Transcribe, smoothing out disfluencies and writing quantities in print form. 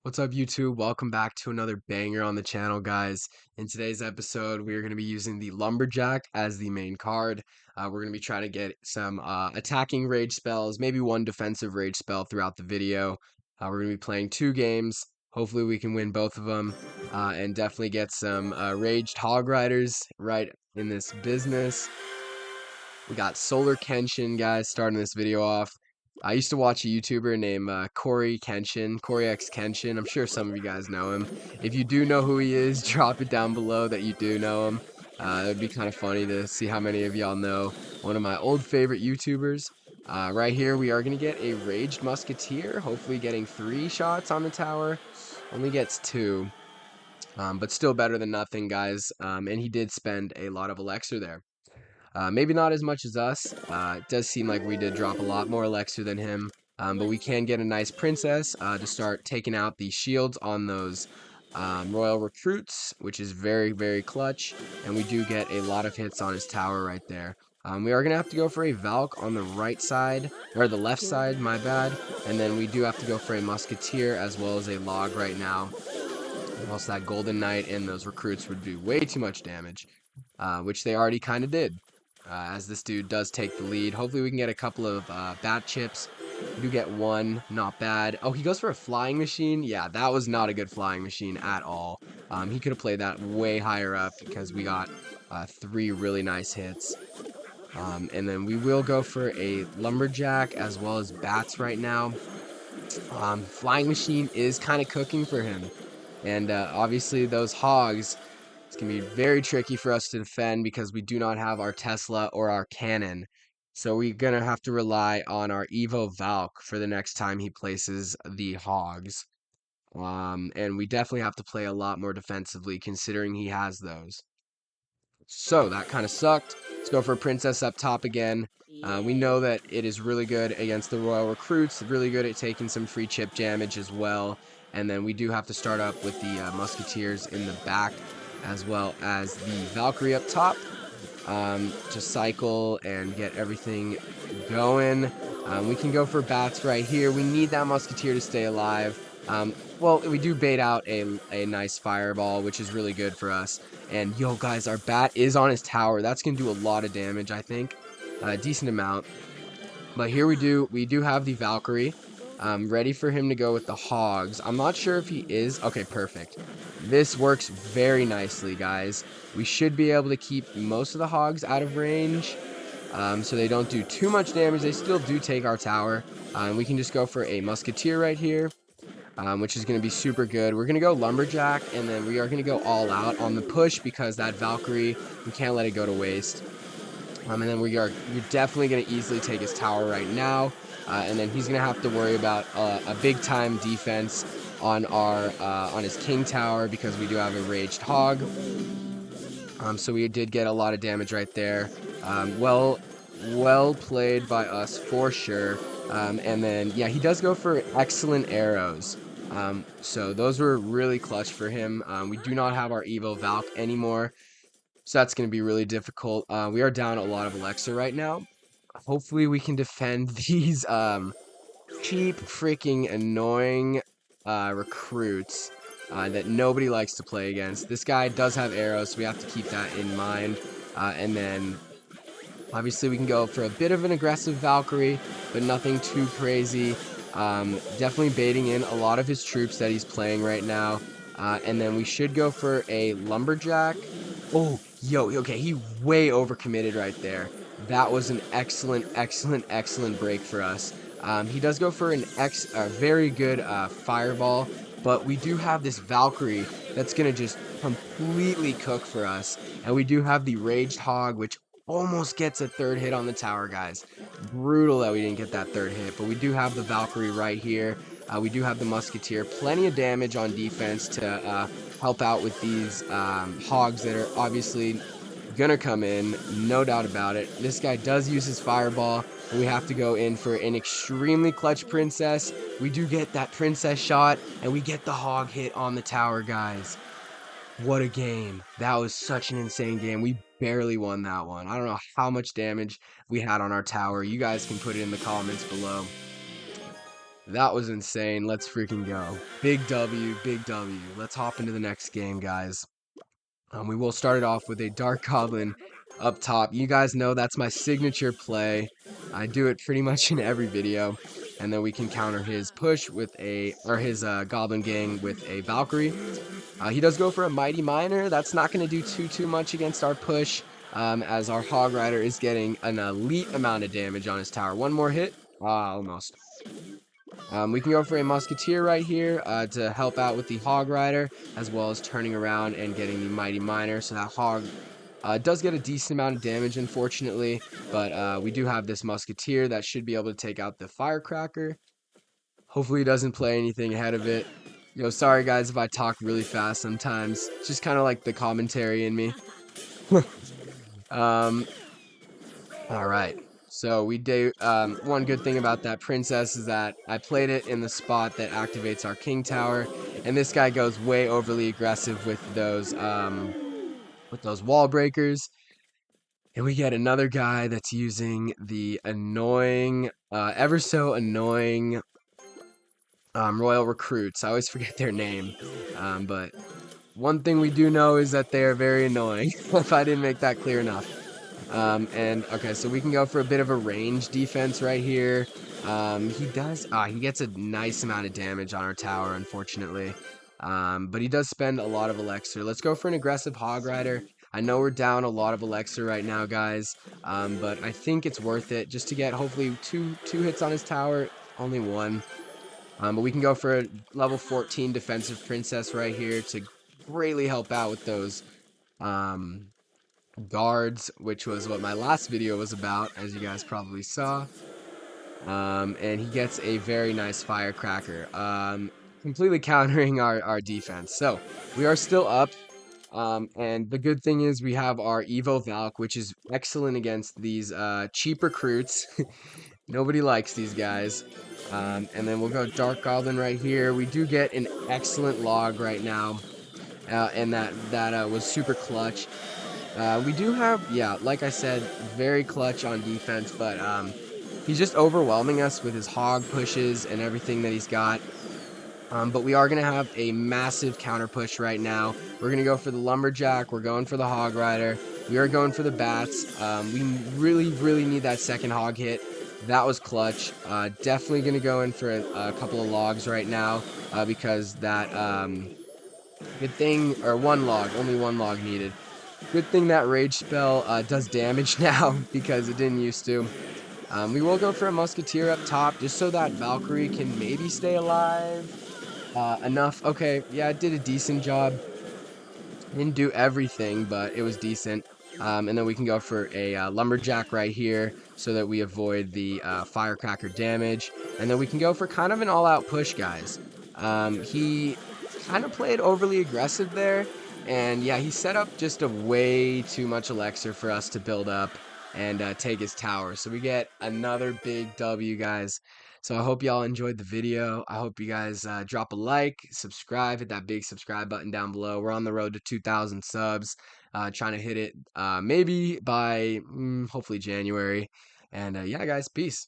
What's up, YouTube? Welcome back to another banger on the channel, guys. In today's episode, we are going to be using the Lumberjack as the main card. We're going to be trying to get some attacking rage spells, maybe one defensive rage spell throughout the video. We're going to be playing 2 games. Hopefully, we can win both of them and definitely get some raged hog riders right in this business. We got Solar Kenshin, guys, starting this video off. I used to watch a YouTuber named Corey X Kenshin. I'm sure some of you guys know him. If you do know who he is, drop it down below that you do know him. It would be kind of funny to see how many of y'all know one of my old favorite YouTubers. Right here, we are going to get a Raged Musketeer, hopefully getting 3 shots on the tower. Only gets 2, but still better than nothing, guys. And he did spend a lot of elixir there. Maybe not as much as us. It does seem like we did drop a lot more elixir than him. But we can get a nice princess to start taking out the shields on those royal recruits, which is very, very clutch. And we do get a lot of hits on his tower right there. We are going to have to go for a Valk on the right side, or the left side, my bad. And then we do have to go for a Musketeer as well as a Log right now. Or else that Golden Knight and those recruits would do way too much damage, which they already kind of did. As this dude does take the lead. Hopefully we can get a couple of bat chips. We do get 1, not bad. Oh, he goes for a flying machine? Yeah, that was not a good flying machine at all. He could have played that way higher up because we got 3 really nice hits. And then we will go for a Lumberjack as well as bats right now. Flying machine is kind of cooking for him. And obviously those hogs, it's going to be very tricky for us to defend because we do not have our Tesla or our cannon. So we're going to have to rely on our Evo Valk for the next time he places the hogs. And we definitely have to play a lot more defensively considering he has those. So that kind of sucked. Let's go for a princess up top again. We know that it is really good against the royal recruits, really good at taking some free chip damage as well. And then we do have to start up with the musketeers in the back as well as the Valkyrie up top to cycle and get everything going. We can go for bats right here. We need that musketeer to stay alive. Well, we do bait out a nice fireball, which is really good for us. And yo, guys, our bat is on his tower. That's going to do a lot of damage, I think. A decent amount. But here we do have the Valkyrie. Ready for him to go with the hogs. I'm not sure if he is. Okay, perfect. This works very nicely, guys. We should be able to keep most of the hogs out of range. So they don't do too much damage. They still do take our tower. We can just go for a musketeer right here. Which is going to be super good. We're going to go Lumberjack, and then we are going to go all out on the push because that Valkyrie, we can't let it go to waste. And then we're definitely going to easily take his tower right now. And then he's going to have to worry about a big-time defense on on his king tower because we do have a raged hog. So we did get a lot of damage right there. Well played by us for sure. And then, yeah, he does go for excellent arrows. So those were really clutch for him. We do not have our Evo Valk anymore. So that's going to be really difficult. We are down a lot of elixir right now. Hopefully we can defend these cheap, freaking annoying recruits that nobody likes to play against. This guy does have arrows, so we have to keep that in mind. And then obviously we can go for a bit of an aggressive Valkyrie, but nothing too crazy. Definitely baiting in a lot of his troops that he's playing right now. And then we should go for a Lumberjack. Oh, yo, okay, he way overcommitted right there. That was an excellent break for us. He does go for a very good fireball, but we do have this Valkyrie that's going to just completely cook for us. And we do have the Raged Hog, which almost gets a 3rd hit on the tower, guys. Brutal that we didn't get that 3rd hit, but we do have the Valkyrie right here. We do have the Musketeer. Plenty of damage on defense to help out with these hogs that are obviously gonna come in, no doubt about it. This guy does use his fireball, and we have to go in for an extremely clutch princess. We do get that princess shot, and we get the hog hit on the tower, guys. What a game. That was such an insane game. We barely won that one. I don't know how much damage we had on our tower. You guys can put it in the comments below. That was insane. Let's freaking go. Big W, big W. Let's hop into the next game, guys. We will start it off with a Dark Goblin up top. You guys know that's my signature play. I do it pretty much in every video. And then we can counter his push with his Goblin Gang with a Valkyrie. He does go for a Mighty Miner. That's not going to do too much against our push, as our Hog Rider is getting an elite amount of damage on his tower. One more hit. Almost. We can go for a Musketeer right here to help out with the Hog Rider, as well as turning around and getting the Mighty Miner. So that Hog does get a decent amount of damage, unfortunately, but we do have this Musketeer that should be able to take out the Firecracker. Hopefully he doesn't play anything ahead of it. Sorry guys if I talk really fast sometimes. It's just kind of like the commentary in me. um, all right. So we do one good thing about that princess is that I played it in the spot that activates our king tower, and this guy goes way overly aggressive with those wall breakers. And we get another guy that's using the annoying, ever so annoying Royal Recruits. I always forget their name, but one thing we do know is that they are very annoying. If I didn't make that clear enough. And okay, so we can go for a bit of a range defense right here. He gets a nice amount of damage on our tower, unfortunately. But he does spend a lot of elixir. Let's go for an aggressive Hog Rider. I know we're down a lot of elixir right now, guys. But I think it's worth it just to get hopefully two hits on his tower. Only one. But we can go for a level 14 defensive princess right here to greatly help out with those guards, which was what my last video was about, as you guys probably saw. And he gets a very nice firecracker, completely countering our defense. So we are still up. And the good thing is we have our Evo Valk, which is excellent against these cheap recruits. Nobody likes these guys. And then we'll go Dark Goblin right here. We do get an excellent log right now. And that was super clutch. We do have, yeah, like I said, very clutch on defense, but he's just overwhelming us with his hog pushes and everything that he's got. But we are going to have a massive counter push right now. We're going to go for the Lumberjack. We're going for the Hog Rider. We are going for the Bats. We really need that second hog hit. That was clutch. Definitely going to go in for a couple of logs right now because that good thing, or one log, only one log needed. Good thing that rage spell does damage now because it didn't used to. We will go for a Musketeer up top just so that Valkyrie can maybe stay alive. Enough. Okay, yeah, it did a decent job. Didn't do everything, but it was decent. And then we can go for a Lumberjack right here so that we avoid the Firecracker damage. And then we can go for kind of an all-out push, guys. He kind of played overly aggressive there. And yeah, he set up just a way too much elixir for us to build up and take his tower. So we get another big W, guys. So I hope y'all enjoyed the video. I hope you guys drop a like, subscribe, hit that big subscribe button down below. We're on the road to 2,000 subs. Trying to hit it maybe by hopefully January. And yeah, guys, peace.